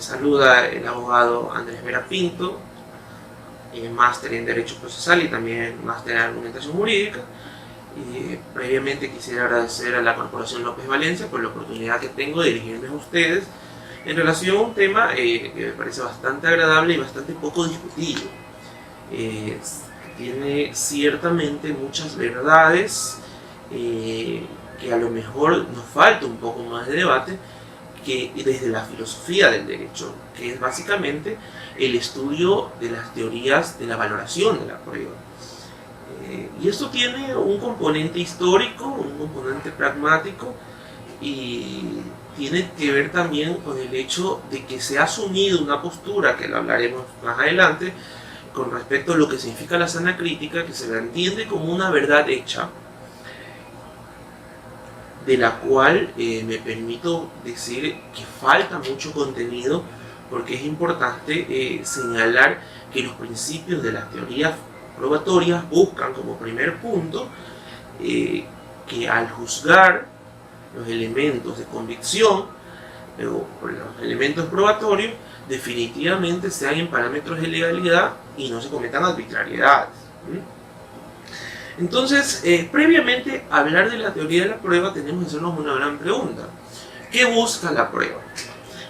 Les saluda el abogado Andrés Vera Pinto, máster en Derecho Procesal y también máster en Argumentación Jurídica. Previamente quisiera agradecer a la Corporación López Valencia por la oportunidad que tengo de dirigirme a ustedes en relación a un tema que me parece bastante agradable y bastante poco discutido. Tiene ciertamente muchas verdades que a lo mejor nos falta un poco más de debate, que desde la filosofía del derecho, que es básicamente el estudio de las teorías de la valoración de la prueba. Y esto tiene un componente histórico, un componente pragmático, y tiene que ver también con el hecho de que se ha asumido una postura, que lo hablaremos más adelante, con respecto a lo que significa la sana crítica, que se la entiende como una verdad hecha, de la cual me permito decir que falta mucho contenido, porque es importante señalar que los principios de las teorías probatorias buscan como primer punto que al juzgar los elementos de convicción o los elementos probatorios definitivamente sean en parámetros de legalidad y no se cometan arbitrariedades. Entonces, previamente a hablar de la teoría de la prueba, tenemos que hacernos una gran pregunta. ¿Qué busca la prueba?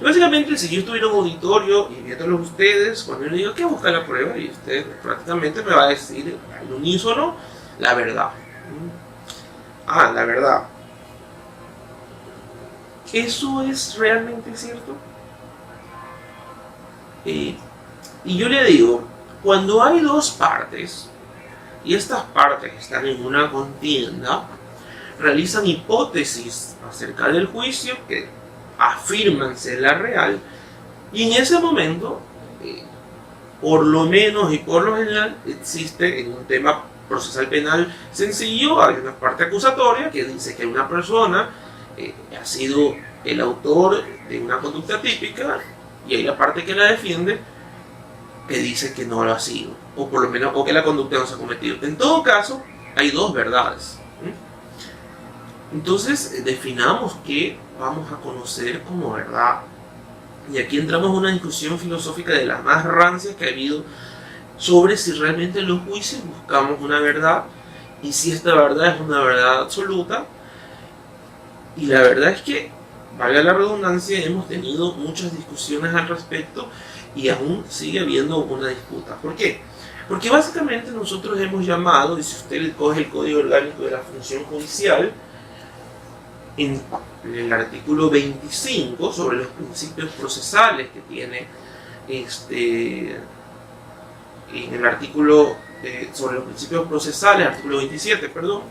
Básicamente, si yo estuviera en un auditorio y viéndolos ustedes, cuando yo le digo ¿qué busca la prueba? Y usted prácticamente me va a decir al unísono la verdad. La verdad. ¿Eso es realmente cierto? Y yo le digo, cuando hay dos partes, y estas partes están en una contienda, realizan hipótesis acerca del juicio que afirman ser la real, y en ese momento, por lo menos y por lo general, existe en un tema procesal penal sencillo, hay una parte acusatoria que dice que una persona ha sido el autor de una conducta típica, y hay la parte que la defiende que dice que no lo ha sido, o por lo menos o que la conducta no se ha cometido. En todo caso, hay dos verdades. Entonces, definamos qué vamos a conocer como verdad. Y aquí entramos en una discusión filosófica de las más rancias que ha habido sobre si realmente en los juicios buscamos una verdad y si esta verdad es una verdad absoluta. Y la verdad es que, valga la redundancia, hemos tenido muchas discusiones al respecto y aún sigue habiendo una disputa. ¿Por qué? Porque básicamente nosotros hemos llamado, y si usted coge el Código Orgánico de la Función Judicial, en el artículo 25 sobre los principios procesales que tiene en el artículo sobre los principios procesales, artículo 27, perdón,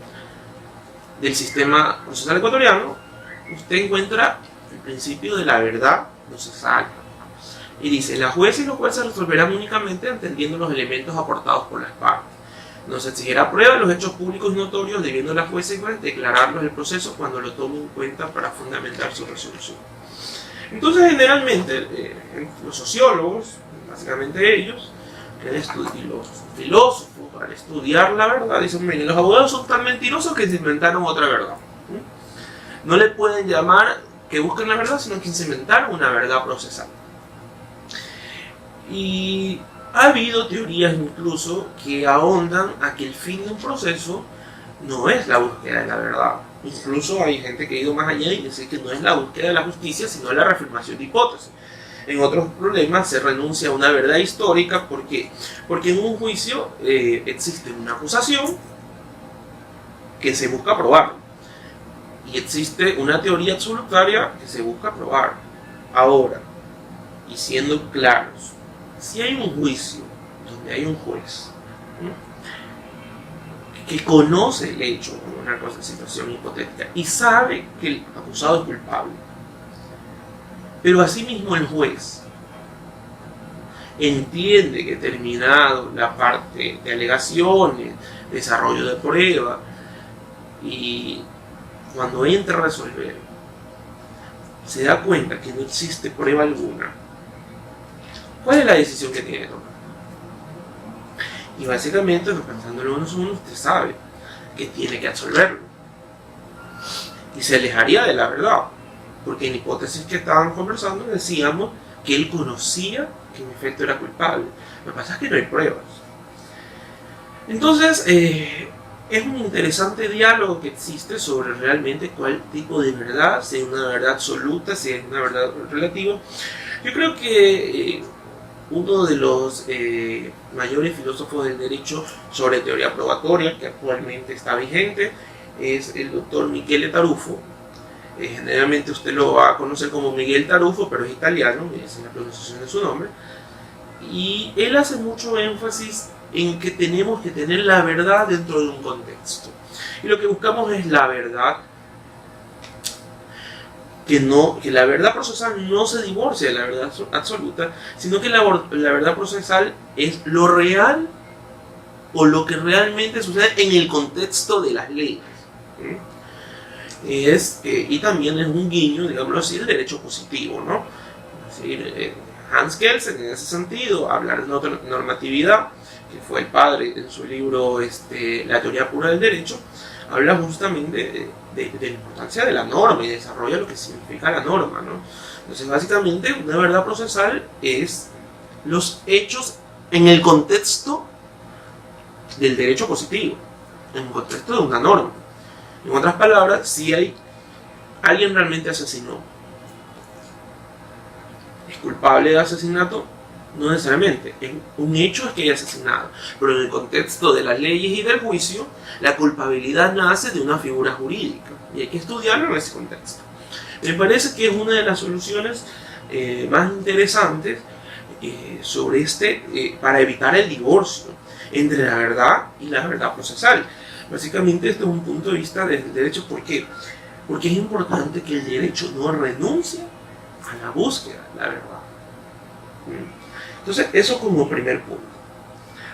del sistema procesal ecuatoriano, usted encuentra el principio de la verdad procesal. Y dice, la jueza y los jueces resolverán únicamente entendiendo los elementos aportados por las partes. No se exigirá prueba de los hechos públicos y notorios, debiendo la jueza y juez declararlos en el proceso cuando lo tome en cuenta para fundamentar su resolución. Entonces, generalmente, los sociólogos, básicamente ellos, y los filósofos, al estudiar la verdad, dicen, miren, los abogados son tan mentirosos que se inventaron otra verdad. No le pueden llamar que busquen la verdad, sino que se inventaron una verdad procesal. Y ha habido teorías incluso que ahondan a que el fin de un proceso no es la búsqueda de la verdad. Incluso hay gente que ha ido más allá y dice que no es la búsqueda de la justicia, sino la reafirmación de hipótesis. En otros problemas se renuncia a una verdad histórica. ¿Por qué? Porque en un juicio existe una acusación que se busca probar y existe una teoría absolutaria que se busca probar. Ahora, y siendo claros, si hay un juicio donde hay un juez que conoce el hecho como una situación hipotética y sabe que el acusado es culpable, pero asimismo el juez entiende que terminado la parte de alegaciones, desarrollo de prueba, y cuando entra a resolver se da cuenta que no existe prueba alguna, ¿cuál es la decisión que tiene que tomar? Y básicamente, pensándolo uno a uno, usted sabe que tiene que absolverlo. Y se alejaría de la verdad. Porque en hipótesis que estaban conversando decíamos que él conocía que en efecto era culpable. Lo que pasa es que no hay pruebas. Entonces, es un interesante diálogo que existe sobre realmente cuál tipo de verdad, si es una verdad absoluta, si es una verdad relativa. Yo creo que uno de los mayores filósofos del derecho sobre teoría probatoria, que actualmente está vigente, es el doctor Michele Tarufo. Generalmente usted lo va a conocer como Miguel Tarufo, pero es italiano, esa es la pronunciación de su nombre. Y él hace mucho énfasis en que tenemos que tener la verdad dentro de un contexto. Y lo que buscamos es la verdad, que la verdad procesal no se divorcia de la verdad absoluta, sino que la verdad procesal es lo real o lo que realmente sucede en el contexto de las leyes. Y también es un guiño, digámoslo así, del derecho positivo, ¿no? Es decir, Hans Kelsen, en ese sentido, hablar de normatividad, que fue el padre en su libro La teoría pura del derecho, habla justamente de la importancia de la norma y desarrolla lo que significa la norma, ¿no? Entonces, básicamente, una verdad procesal es los hechos en el contexto del derecho positivo, en el contexto de una norma. En otras palabras, si alguien realmente asesinó, ¿es culpable de asesinato? No necesariamente. Un hecho es que haya asesinado, pero en el contexto de las leyes y del juicio, la culpabilidad nace de una figura jurídica y hay que estudiarlo en ese contexto. Me parece que es una de las soluciones más interesantes sobre para evitar el divorcio entre la verdad y la verdad procesal. Básicamente este es un punto de vista del derecho. ¿Por qué? Porque es importante que el derecho no renuncie a la búsqueda de la verdad. Entonces, eso como primer punto.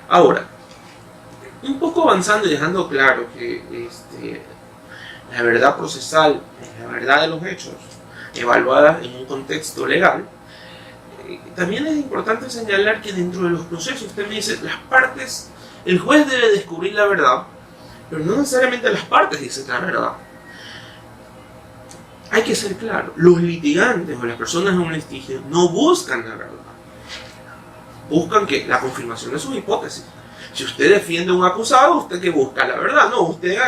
Ahora, un poco avanzando y dejando claro que la verdad procesal es la verdad de los hechos evaluada en un contexto legal, también es importante señalar que dentro de los procesos, usted me dice, las partes, el juez debe descubrir la verdad, pero no necesariamente las partes dicen la verdad. Hay que ser claro, los litigantes o las personas en un litigio no buscan la verdad. Buscan la confirmación de sus hipótesis. Si usted defiende a un acusado, ¿usted qué busca? La verdad, no, usted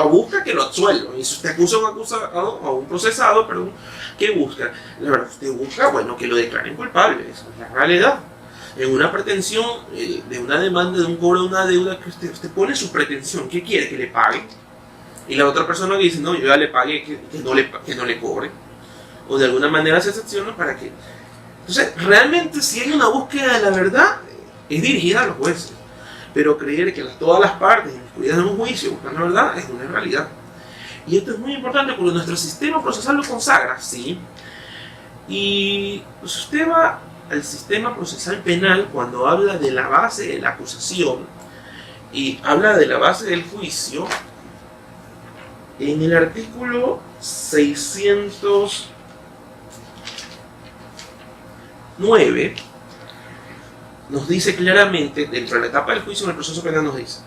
busca que lo absuelvan. Y si usted acusa a un acusado, o a un procesado, perdón, ¿qué busca? La verdad, usted busca, bueno, que lo declaren culpable. Esa es la realidad. En una pretensión de una demanda, de un cobro de una deuda, que usted pone su pretensión, ¿qué quiere? Que le paguen. Y la otra persona que dice, no, yo ya le pagué, que no le cobre. O de alguna manera se excepciona para que... Entonces, realmente si hay una búsqueda de la verdad, es dirigida a los jueces. Pero creer que todas las partes incluidas en un juicio buscan la verdad es una realidad. Y esto es muy importante porque nuestro sistema procesal lo consagra, ¿sí? Y pues usted va al sistema procesal penal cuando habla de la base de la acusación y habla de la base del juicio. En el artículo 609 nos dice claramente, dentro de la etapa del juicio en el proceso penal nos dice,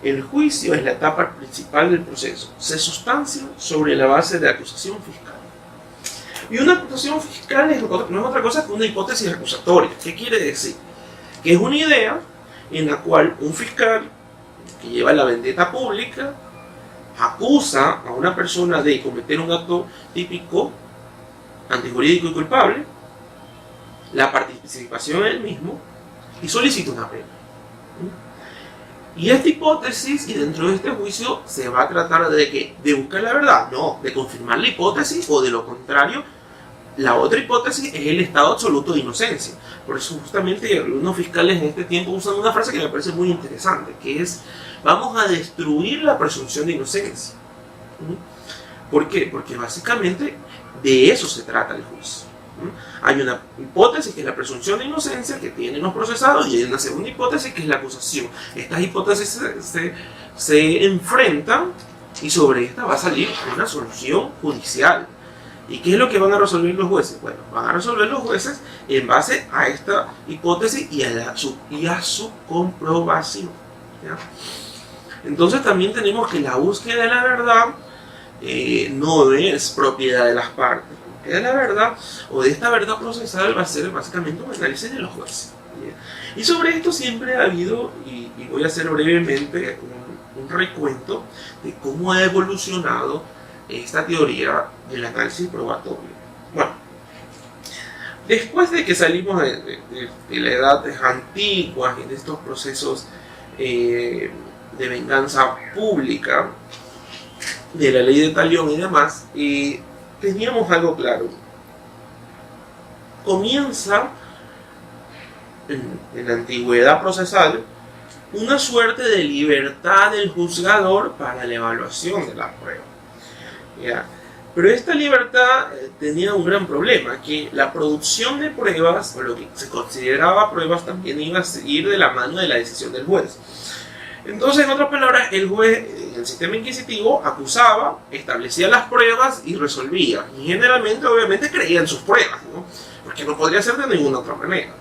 el juicio es la etapa principal del proceso, se sustancia sobre la base de acusación fiscal. Y una acusación fiscal no es otra cosa que una hipótesis acusatoria. ¿Qué quiere decir? Que es una idea en la cual un fiscal que lleva la vendetta pública acusa a una persona de cometer un acto típico, antijurídico y culpable, la participación en el mismo, y solicita una pena. Y esta hipótesis, y dentro de este juicio, se va a tratar de buscar la verdad, no, de confirmar la hipótesis, o de lo contrario, la otra hipótesis es el estado absoluto de inocencia. Por eso justamente algunos fiscales en este tiempo usan una frase que me parece muy interesante, que es, vamos a destruir la presunción de inocencia. ¿Por qué? Porque básicamente de eso se trata el juicio. Hay una hipótesis que es la presunción de inocencia que tienen los procesados y hay una segunda hipótesis que es la acusación. Estas hipótesis se enfrentan y sobre esta va a salir una solución judicial. ¿Y qué es lo que van a resolver los jueces? Bueno, van a resolver los jueces en base a esta hipótesis y a su comprobación, ¿ya? Entonces también tenemos que la búsqueda de la verdad no es propiedad de las partes. búsqueda de la verdad o de esta verdad procesal va a ser básicamente un análisis de los jueces. Y sobre esto siempre ha habido, y voy a hacer brevemente un recuento de cómo ha evolucionado esta teoría del análisis probatorio. Bueno, después de que salimos de la edad antigua y de estos procesos de venganza pública, de la ley de talión y demás, teníamos algo claro. Comienza en la antigüedad procesal una suerte de libertad del juzgador para la evaluación de la prueba. ¿Ya? Pero esta libertad tenía un gran problema, que la producción de pruebas, o lo que se consideraba pruebas, también iba a ir de la mano de la decisión del juez. Entonces, en otras palabras, el juez, en el sistema inquisitivo, acusaba, establecía las pruebas y resolvía. Y generalmente, obviamente, creía en sus pruebas, ¿no? Porque no podría ser de ninguna otra manera.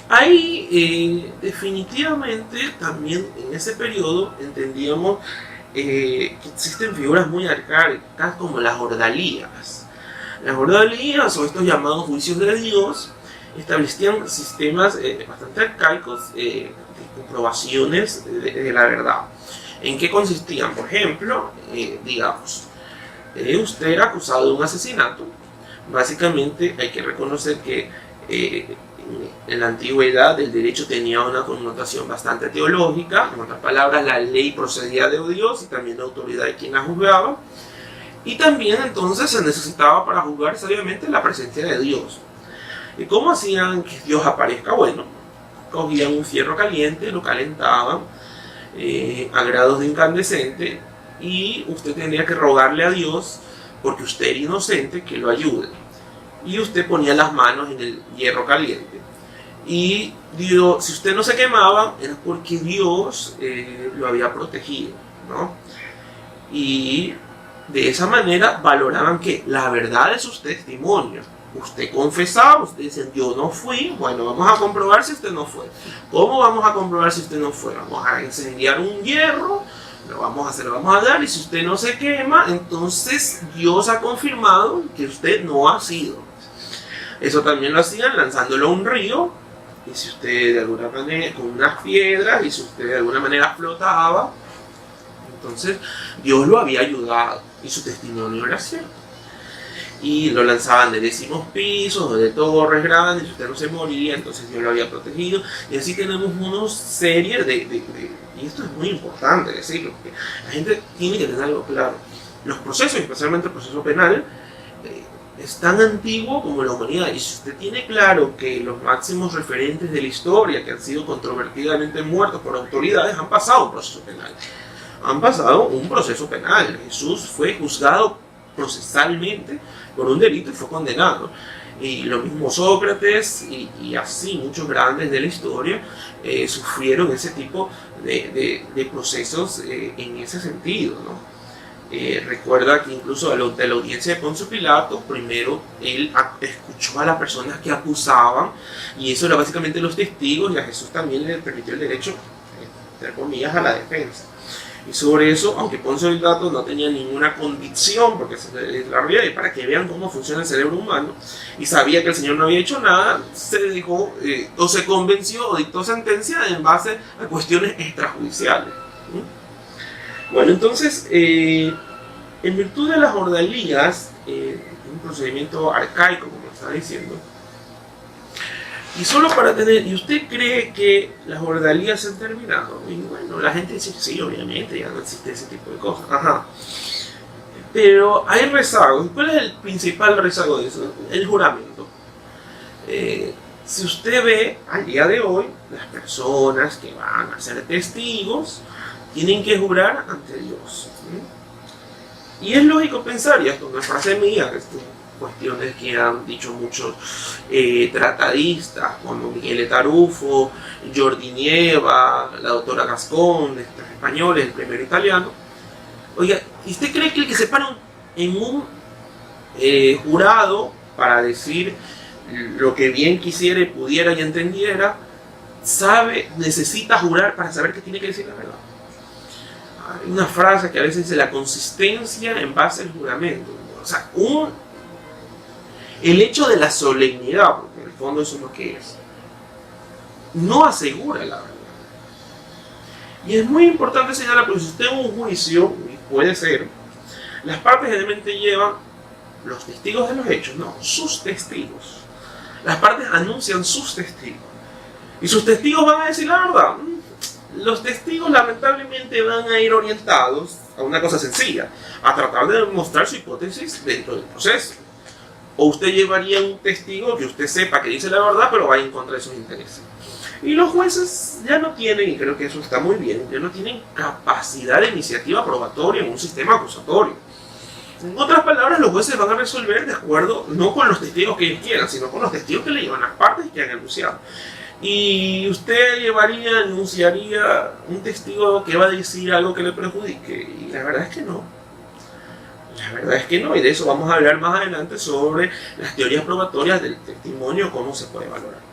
Ahí, definitivamente, también en ese periodo entendíamos que existen figuras muy arcaicas como las ordalías. Las ordalías, o estos llamados juicios de Dios, establecían sistemas bastante arcaicos de comprobaciones de la verdad. ¿En qué consistían? Por ejemplo, digamos, usted era acusado de un asesinato. Básicamente hay que reconocer que en la antigüedad el derecho tenía una connotación bastante teológica. En otras palabras, la ley procedía de Dios y también la autoridad de quien la juzgaba. Y también entonces se necesitaba para juzgar seriamente la presencia de Dios. ¿Y cómo hacían que Dios aparezca? Bueno, cogían un fierro caliente, lo calentaban a grados de incandescente y usted tenía que rogarle a Dios, porque usted era inocente, que lo ayude. Y usted ponía las manos en el hierro caliente. Y Dios, si usted no se quemaba, era porque Dios lo había protegido, ¿no? Y de esa manera valoraban que la verdad de sus testimonios. Usted confesaba, usted decía, yo no fui. Bueno, vamos a comprobar si usted no fue. ¿Cómo vamos a comprobar si usted no fue? Vamos a incendiar un hierro, lo vamos a dar, y si usted no se quema, entonces Dios ha confirmado que usted no ha sido. Eso también lo hacían lanzándolo a un río, y si usted de alguna manera, con unas piedras, y si usted de alguna manera flotaba, entonces Dios lo había ayudado y su testimonio era cierto. Y lo lanzaban de 10º pisos o de torres grandes, y si usted no se moría, entonces Dios lo había protegido. Y así tenemos una serie y esto es muy importante decirlo, porque la gente tiene que tener algo claro. Los procesos, especialmente el proceso penal, es tan antiguo como la humanidad, y si usted tiene claro que los máximos referentes de la historia que han sido controvertidamente muertos por autoridades han pasado un proceso penal. Han pasado un proceso penal. Jesús fue juzgado procesalmente por un delito y fue condenado. Y lo mismo Sócrates y así muchos grandes de la historia sufrieron ese tipo de procesos en ese sentido, ¿no? Recuerda que incluso de la audiencia de Poncio Pilato, primero él escuchó a las personas que acusaban, y eso era básicamente los testigos, y a Jesús también le permitió el derecho, entre comillas, a la defensa. Y sobre eso, aunque Poncio Pilato no tenía ninguna convicción, porque es la realidad, y para que vean cómo funciona el cerebro humano, y sabía que el Señor no había hecho nada, se dejó, o se convenció o dictó sentencia en base a cuestiones extrajudiciales. Bueno, entonces, en virtud de las ordalías, un procedimiento arcaico, como estaba diciendo, y solo para tener, ¿y usted cree que las ordalías se han terminado? Y bueno, la gente dice, sí, obviamente, ya no existe ese tipo de cosas. Ajá. Pero hay rezagos. ¿Cuál es el principal rezago de eso? El juramento. Si usted ve, al día de hoy, las personas que van a ser testigos tienen que jurar ante Dios. Y es lógico pensar, y esto no es frase mía, esto cuestiones que han dicho muchos tratadistas como Miguel Tarufo, Jordi Nieva, la doctora Gascón, estos españoles, el primero italiano. Oiga, ¿y usted cree que el que se para en un jurado para decir lo que bien quisiera, pudiera y entendiera, necesita jurar para saber que tiene que decir la verdad? Hay una frase que a veces dice la consistencia en base al juramento. o sea, el hecho de la solemnidad, porque en el fondo eso es lo que es, no asegura la verdad. Y es muy importante señalar, porque si usted en un juicio, y puede ser, las partes generalmente llevan los testigos de los hechos, no, sus testigos. Las partes anuncian sus testigos. Y sus testigos van a decir la verdad. Los testigos lamentablemente van a ir orientados a una cosa sencilla, a tratar de demostrar su hipótesis dentro del proceso. O usted llevaría un testigo que usted sepa que dice la verdad, pero va en contra de sus intereses. Y los jueces ya no tienen, y creo que eso está muy bien, ya no tienen capacidad de iniciativa probatoria en un sistema acusatorio. En otras palabras, los jueces van a resolver de acuerdo, no con los testigos que ellos quieran, sino con los testigos que le llevan las partes que han enunciado. Y usted enunciaría un testigo que va a decir algo que le perjudique, y la verdad es que no. La verdad es que no, y de eso vamos a hablar más adelante sobre las teorías probatorias del testimonio, cómo se puede valorar.